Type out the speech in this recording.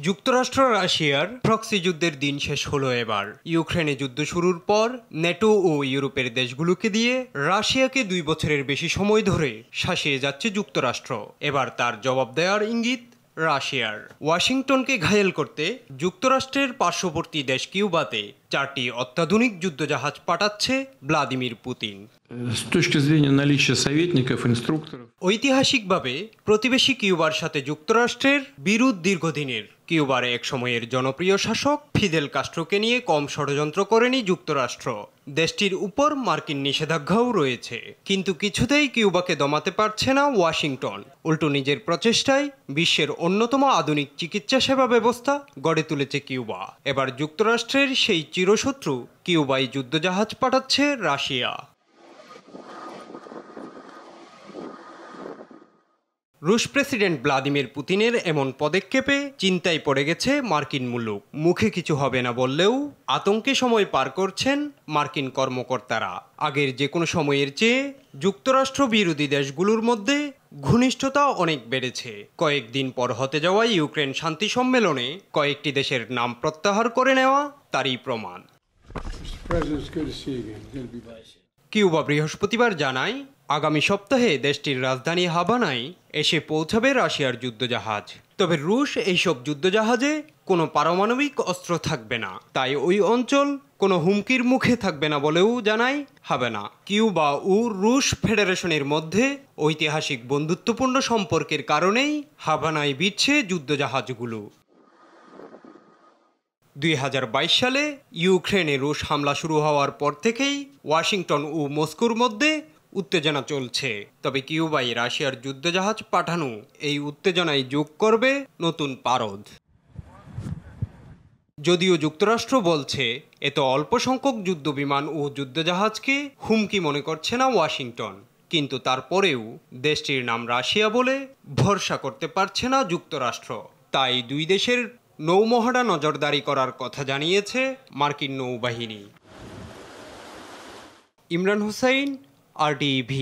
যুক্তরাষ্ট্র রাশিয়ার প্রক্সি যুদ্ধের দিন শেষ হলো এবার। ইউক্রেনে যুদ্ধ শুরুর পর নেটো ও ইউরোপের দেশগুলোকে দিয়ে রাশিয়াকে 2 বছরের বেশি সময় ধরে শাসিয়ে যাচ্ছে যুক্তরাষ্ট্র। এবার তার জবাব দেওয়ার ইঙ্গিত রাশিয়ার। ওয়াশিংটনকে ঘায়েল করতে যুক্তরাষ্ট্রের পার্শ্ববর্তী দেশ কিউবাতে 4টি অত্যাধুনিক যুদ্ধজাহাজ পাঠাচ্ছে ভ্লাদিমির পুতিন। ঐতিহাসিকভাবে প্রতিবেশী কিউবার সাথে যুক্তরাষ্ট্রের বিরোধ দীর্ঘদিনের। কিউবার এক সময়ের জনপ্রিয় শাসক ফিদেল কাস্ট্রোকে নিয়ে কম ষড়যন্ত্র করেনি যুক্তরাষ্ট্র। দেশটির উপর মার্কিন নিষেধাজ্ঞাও রয়েছে, কিন্তু কিছুতেই কিউবাকে দমাতে পারছে না ওয়াশিংটন। উল্টো নিজের প্রচেষ্টায় বিশ্বের অন্যতম আধুনিক চিকিৎসা সেবা ব্যবস্থা গড়ে তুলেছে কিউবা। এবার যুক্তরাষ্ট্রের সেই চিরশত্রু কিউবায় যুদ্ধজাহাজ পাঠাচ্ছে রাশিয়া। রুশ প্রেসিডেন্ট ভ্লাদিমির পুতিনের এমন পদক্ষেপে চিন্তায় পড়ে গেছে মার্কিন মুলুক। মুখে কিছু হবে না বললেও আতঙ্কে সময় পার করছেন মার্কিন কর্মকর্তারা। আগের যে কোনো সময়ের চেয়ে যুক্তরাষ্ট্র বিরোধী দেশগুলোর মধ্যে ঘনিষ্ঠতা অনেক বেড়েছে। কয়েকদিন পর হতে যাওয়া ইউক্রেন শান্তি সম্মেলনে কয়েকটি দেশের নাম প্রত্যাহার করে নেওয়া তারই প্রমাণ। কিউবা বৃহস্পতিবার জানায়, আগামী সপ্তাহে দেশটির রাজধানী হাভানায় এসে পৌঁছাবে রাশিয়ার যুদ্ধজাহাজ। তবে রুশ এইসব যুদ্ধজাহাজে কোনো পারমাণবিক অস্ত্র থাকবে না, তাই ওই অঞ্চল কোনো হুমকির মুখে থাকবে না বলেও জানায় হাভানা। কিউবা ও রুশ ফেডারেশনের মধ্যে ঐতিহাসিক বন্ধুত্বপূর্ণ সম্পর্কের কারণেই হাভানায় ভিড়ছে যুদ্ধজাহাজগুলো। 2022 সালে ইউক্রেনে রুশ হামলা শুরু হওয়ার পর থেকেই ওয়াশিংটন ও মস্কোর মধ্যে উত্তেজনা চলছে। তবে কিউবায় রাশিয়ার যুদ্ধজাহাজ পাঠানো এই উত্তেজনায় যোগ করবে নতুন পারদ। যদিও যুক্তরাষ্ট্র বলছে এত অল্প সংখ্যক যুদ্ধবিমান ও যুদ্ধজাহাজকে হুমকি মনে করছে না ওয়াশিংটন, কিন্তু তারপরেও দেশটির নাম রাশিয়া বলে ভরসা করতে পারছে না যুক্তরাষ্ট্র। তাই দুই দেশের নৌমহড়া নজরদারি করার কথা জানিয়েছে মার্কিন নৌবাহিনী। ইমরান হুসাইন, RTV।